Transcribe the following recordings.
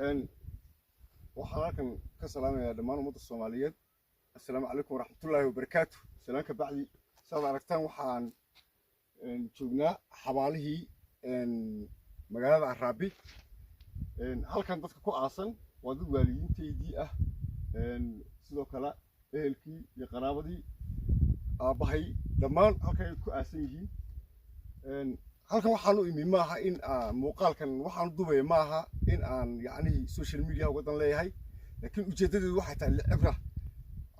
إن وحلاكن كسلام يا دمان ومد الصوماليات. السلام عليكم ورحمة الله وبركاته. سلام كبعدي سلام عليكم وحان إن شوفنا حواله إن مجال العربي إن هل كان ضدك كو أصلا ودود واليين تيجي إن سلوك لا الكي يقرابدي أبهي دمان هل كان كو أصلي إن هل كان وحنو إمي معها إن مقال كان وحنو دبي معها إن يعني سوشيال ميديا وقدر ليه هاي لكن وجدت الواحد العبرة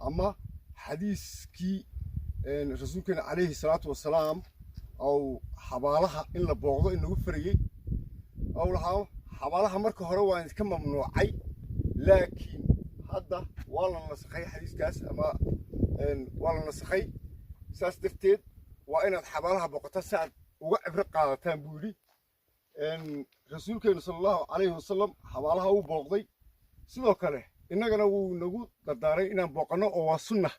أما حديث كي إن رسولنا عليه الصلاة والسلام أو حبالها إن لبعضه إنه فريق أو لها حبالها مركه هروا إن كم ممنوعي لكن هذا والله نسخي حديث كاس أما إن والله نسخي ساس دفتيد وإن حبالها بقطة سعد وعبر قاعدتان بولي إن رسولنا صلى الله عليه وسلم حبالها وبعضي سلوك له إننا نقول داري إن بقنا أو السنة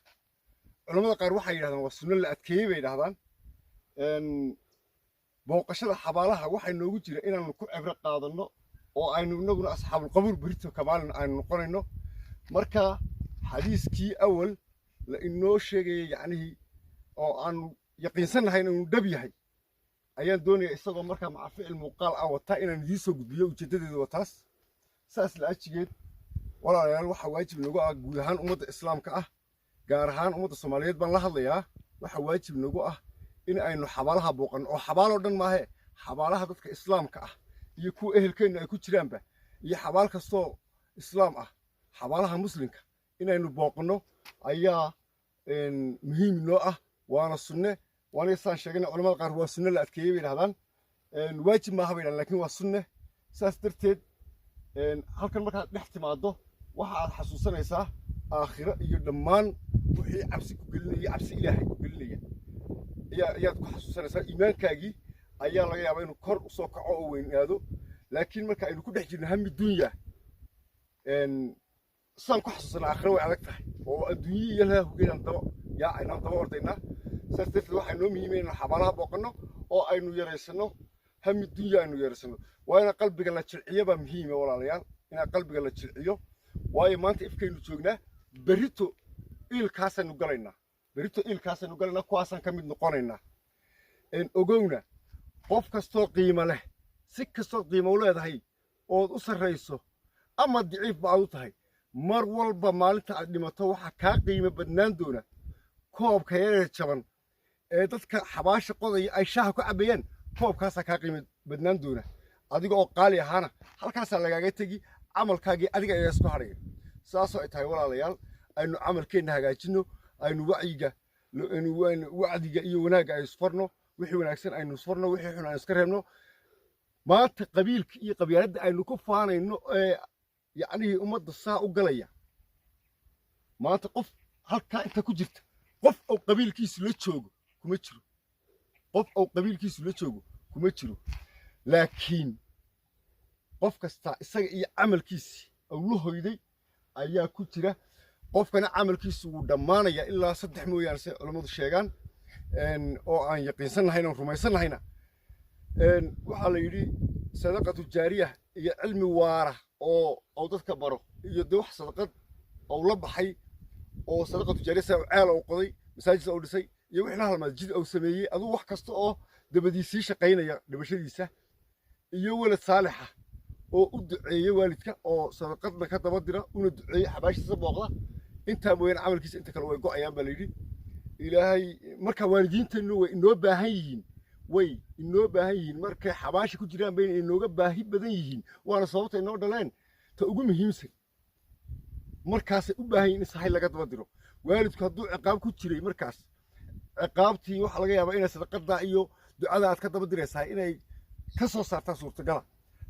علماء قالوا حي هذا والسنة اللي أتكيب إلى هذا إن بوقشة حبالها وحي نقول جرا إن نكون عبر قاعدنا أو أن نقول أصحاب القبر بريتو كمان أن نقول إنه مركا حديث كي أول لأنه شيء يعني أو أن يقين سنة هاي إنه دبي هاي أيام دوني استغل مركا مع فعل مقال أو تائنا نديسو بديو جديد وتاس ساس الأشجيد ولا يعني waxa waajib nagu ah guud ahaan ummadda islaamka ah gaar ahaan ummadda Soomaaliyeed baan la hadlayaa waxa waajib nagu ah in aynu xabaalaha booqan oo xabaalo dhan maahe xabaalaha dadka islaamka ah iyo kuwa ehelkeena ay ku jiraanba iyo xabaal kasto islaam ah xabaalaha muslimka in aynu booqano ayaa muhiim noo ah waana sunne waana saan sheegnay culimada qaar waa sunne la adkeeyay yiraahdaan waajib ma aha laakiin waa sunne saas darteed halkan markaad dhex timaado waxa aad xasuusanaysaa aakhiro iyo dhammaan wixii cabsi ku gelinaya cabsi ilaahay ku gelinaya ayaad ku xasuusanaysaa iimaankaagii ayaa laga yaabaa inuu kor u soo kaco oo weynaado laakiin marka aynu ku dhex jirno hami dunya saan ku xasuusanaa aakhiro way adag tahay oo adduunyo iyo laha hogeynan aynaan daba ordaynaa saas darteed waxaa noo muhiim inaynu xabaalaha booqanno oo aynu yaraysano hami dunya aynu yaraysano waa in qalbiga la jilciyo baa muhiim ah walaalayaal in qalbiga la jilciyo waayo maanta ifkaynu joognaa berito ilkaasaynu galaynaa kuwaasaan ka mid noqonaynaa ogowna qof kastoo qiimo leh si kastoo qiimo u leedahay ood u sarrayso ama daciif baad u tahay mar walba maalinta aad dhimato waxaa kaa qiimo badnaan doona koobka yareer jaban ee dadka xabaasha qodaya ay shaaha ku cabayaan koobkaasaa kaa qiimo badnaan doona adiga oo qaali ahaana halkaasaa lagaaga tegi camalkaagii adiga ayaa isku hadhaya saasoo ay tahay walaalayaal aynu camalkeenna hagaajinno aynu wacdiga iyo wanaagga ay isfarno wixii wanaagsan aynu isfarno wixii xun aynu iska reebno maanta qabiilka iyo qabyaaladda aynu ku faanayno ee yacnihii ummadda saa u galaya maanta qof halkaa inta ku jirta qof oo qabiilkiisu la joogo kuma jiro laakiin qof kasta isaga iyo camalkiisi oo la hoyday ayaa ku jira qofkana camalkiisu wuu dhammaanaya ilaa 3 mooyaan si culimadu sheegaan oo aan yaqiinsanahay oo rumaysanahayna waxa la yiri sadaqatu jaariya iyo cilmi waara oo dadka baro iyo wax sadaqad oo la baxay oo sadaqatu jaariya ceel oo qoday masaajid oo dhisay iyo wixii hal masjid oo sameeyay aduu wax kasta oo dabadiisii shaqaynaya dhibashadiisa iyo walad saalixa oo u duceeyay waalidka oo sadaqadna ka daba dira una duceeyay xabaashiisa booqda inta mooyaan camalkiisa inta kale way go'ayaan baa la yiri ilaahay marka waalidiinteenu way inoo baahan yihiin markay xabaashi ku jiraan bay inooga baahi badan yihiin waana sababta inoo dhaleen ta ugu muhiimsan markaas u baahan yihiin sahay laga daba diro waalidku hadduu ciqaab ku jiray markaas ciqaabtii waxa laga yaabaa inay sadaqada iyo ducada aad ka daba diraysaa inay ka soo saartaa suurtagal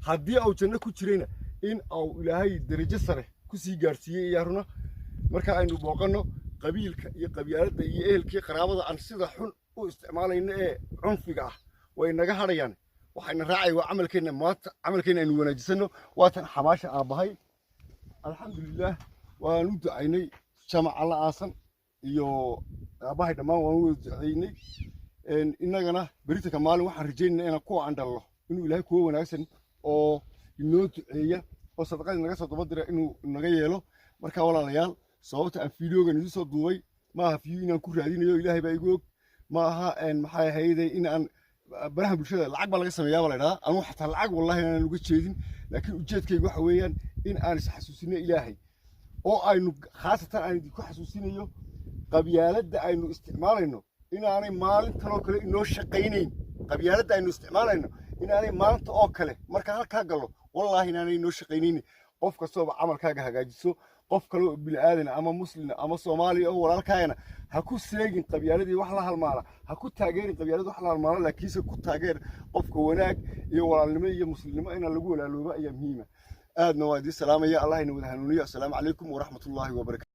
haddii uu janno ku jirayna in uu ilaahay darajo sare ku sii gaarsiiyay yaaruna marka aynu booqano qabiilka iyo qabyaaladda iyo ehelkii qaraabada aan sida xun u isticmaalayno ee cunfiga ah way naga hadhayaan waxayna raacay waa camalkeena maanta camalkeena aynu wanaajisano waatan xabaasha aabahay alxamdulillaah waan u ducaynay jamaca la aasan iyo aabahay dhammaan waan u ducaynay innagana berita ka maalin waxaan rajaynaynaa inaan ku andhallo inuu ilaahay kuwa wanaagsan oo inoo duceeya oo sadaqadii naga soo daba diray inuu naga yeelo marka walaalayaal sababta aan fiidiyoogan idin soo duubay ma aha fiidiyo inaan ku raadinayo ilaahay baa igu og ma aha maxay ahayday in aan baraha bulshada lacag baa laga sameeyaa baa la yidhahdaa anuu xataa lacag wallahi inaan uga jeedin laakiin ujeedkaygu waxa weeyaan in aan isxasuusino ilaahay oo aynu khaasatan aan idinku xasuusinayo qabyaaladda aynu isticmaalayno inaanay maalintanoo kale inoo shaqaynayn qabyaaladda aynu isticmaalayno inaanay maalinta oo kale marka halkaa gallo wallaahi inaanay inoo shaqaynaynin qof kastooba camalkaaga hagaajiso qof kale oo bini'aadan ama muslim ama soomaali oo walaalkaagana ha ku seegin qabyaaladii wax la halmaala ha ku taageerin qabyaaladii wax la halmaala laakiinse ku taageer qofka wanaag iyo walaalnimo iyo muslimnimo in lagu walaaloobo ayaa muhiima aadna waa idin salaamaya allah ina wada hanuuniyo assalaamu calaykum waraxmatullaahi wabarakaatu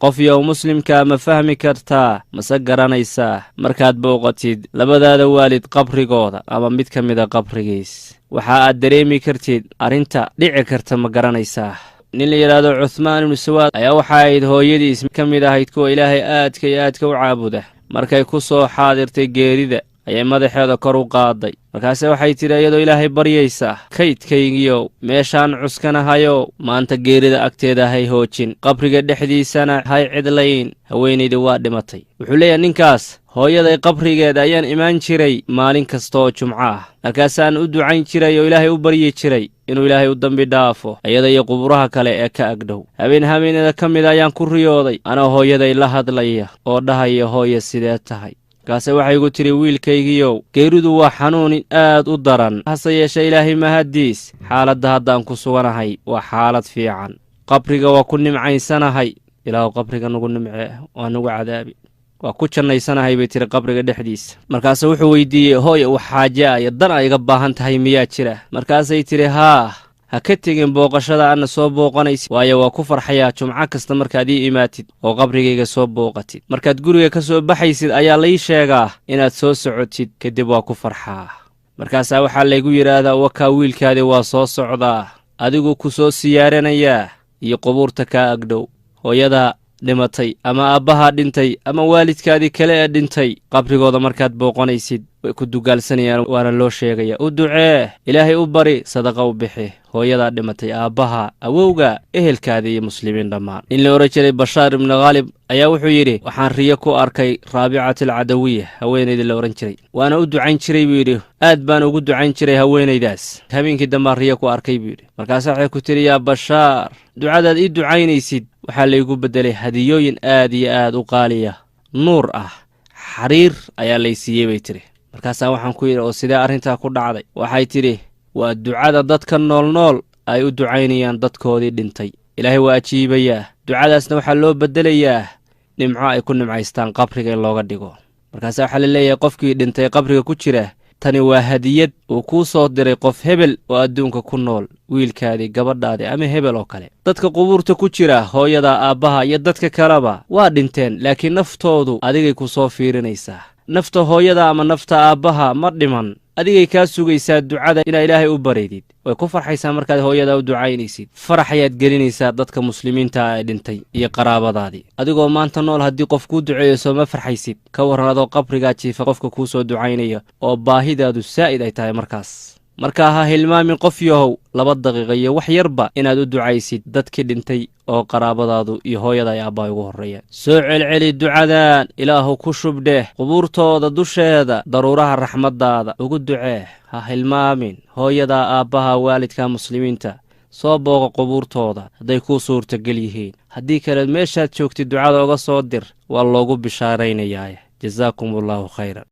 qof yow muslimka ma fahmi kartaa mase garanaysaa markaad booqatid labadaada waalid qabrigooda ama mid ka mida qabrigiis waxa aad dareemi kartid arrinta dhici karta ma garanaysaa nin la yidhaahdo cuthmaan ibnu sawaad ayaa waxa ahayd hooyadiis ka mid ahayd kuwa ilaahay aadka iyo aadka u caabuda markay ku soo xaadirtay geerida ayay madaxeeda kor u qaaday markaase waxay tidhi iyadoo ilaahay baryaysa kaydkaygiyow meeshaan cuskanahayow maanta geerida agteeda hay hoojin qabriga dhexdiisana hay cidlayn haweenaydi waa dhimatay wuxuu leeyahay ninkaas hooyaday qabrigeeda ayaan imaan jiray maalin kasta oo jumco ah markaasaan u ducayn jiray oo ilaahay u baryi jiray inuu ilaahay u dambi dhaafo iyada iyo quburaha kale ee ka agdhow habeenada ka mid ayaan ku riyooday anoo hooyaday la hadlaya oo dhahaya hooya sidee tahay markaase waxay igu tidhi wiilkaygiyow geeridu waa xanuunin aad u daran hase yeeshee ilaahay mahaddiis xaaladda haddaan ku suganahay waa xaalad fiican qabriga waa ku nimcaysanahay ilaahu qabriga nugu nimcee waa nugu cadaabi waa ku jannaysanahay bay tiri qabriga dhexdiisa markaase wuxuu weydiiyey hooya wax xaaje ah iyo dan ay iga baahan tahay miyaa jira markaasay tidhi haa ha ka tegin booqashada aadna soo booqanaysid waayo waa ku farxayaa jumco kasta markaad ii imaatid oo qabrigayga soo booqatid markaad guriga ka soo baxaysid ayaa lai sheegaa inaad soo socotid kadib waa ku farxaa markaasaa waxaa laygu yidhaahdaa wakaa wiilkaadii waa soo socdaa adigu ku soo siyaaranayaa iyo qubuurta kaa agdhow hooyadaa dhimatay ama aabbahaa dhintay ama waalidkaadii kale ee dhintay qabrigooda markaad booqanaysid way ku dugaalsanayaan waana loo sheegaya u ducee ilaahay u bari sadaqa u bixi hooyadaa dhimatay aabbaha awowga ehelkaada iyo muslimiin dhammaan in la odhan jiray bashaar ibnu khaalib ayaa wuxuu yidhi waxaan riyo ku arkay raabicatalcadawiya haweenaydii la odhan jiray waana u ducayn jiray buu yidhi aad baan ugu ducayn jiray haweenaydaas habeenkii dambaan riyo ku arkay buu yidhi markaasa waxay ku tidhi yaa bashaar ducadaad ii ducaynaysid waxaa laygu beddelay hadiyooyin aad iyo aad u qaaliya nuur ah xariir ayaa laysiiyey bay tidhi markaasaa waxaan ku yidhi oo sidee arrintaa ku dhacday waxay tidhi waa ducada dadka noolnool ay u ducaynayaan dadkoodii dhintay ilaahay waa ajiibayaa ducadaasna waxaa loo beddelayaa nimco ay ku nimcaystaan qabriga in looga dhigo markaasaa waxaa la leeyahay qofkii dhintay qabriga ku jira tani waa hadiyad uu kuu soo diray qof hebel oo adduunka ku nool wiilkaadii gabadhaadii ama hebel oo kale dadka qubuurta ku jira hooyada aabbaha iyo dadka kaleba waa dhinteen laakiin naftoodu adigay ku soo fiirinaysaa nafta hooyada ama nafta aabbaha ma dhiman adigay kaa sugaysaa ducada inaa ilaahay u baridid way ku farxaysaa markaad hooyadaa u ducaynaysid farax ayaad gelinaysaa dadka muslimiinta ee dhintay iyo qaraabadaadii adigoo maanta nool haddii qof kuu duceeyo sooma farxaysid ka warran adoo qabrigaa jiifa qofka kuu soo ducaynaya oo baahidaadu saa'id ay tahay markaa ha hilmaamin qof yahow 2 daqiiqa iyo wax yarba inaad u ducaysid dadkii dhintay oo qaraabadaadu iyo hooyada ay aabbaha ugu horreeyaan soo celceli ducadan ilaahu ku shubdheh qubuurtooda dusheeda daruuraha raxmaddaada ugu ducee ha hilmaamin hooyada aabbaha waalidka muslimiinta soo booqa qubuurtooda hadday kuu suurtagel yihiin haddii kaleed meeshaad joogtid ducada uga soo dir waa loogu bishaaraynayaa jazaakumullahu khayran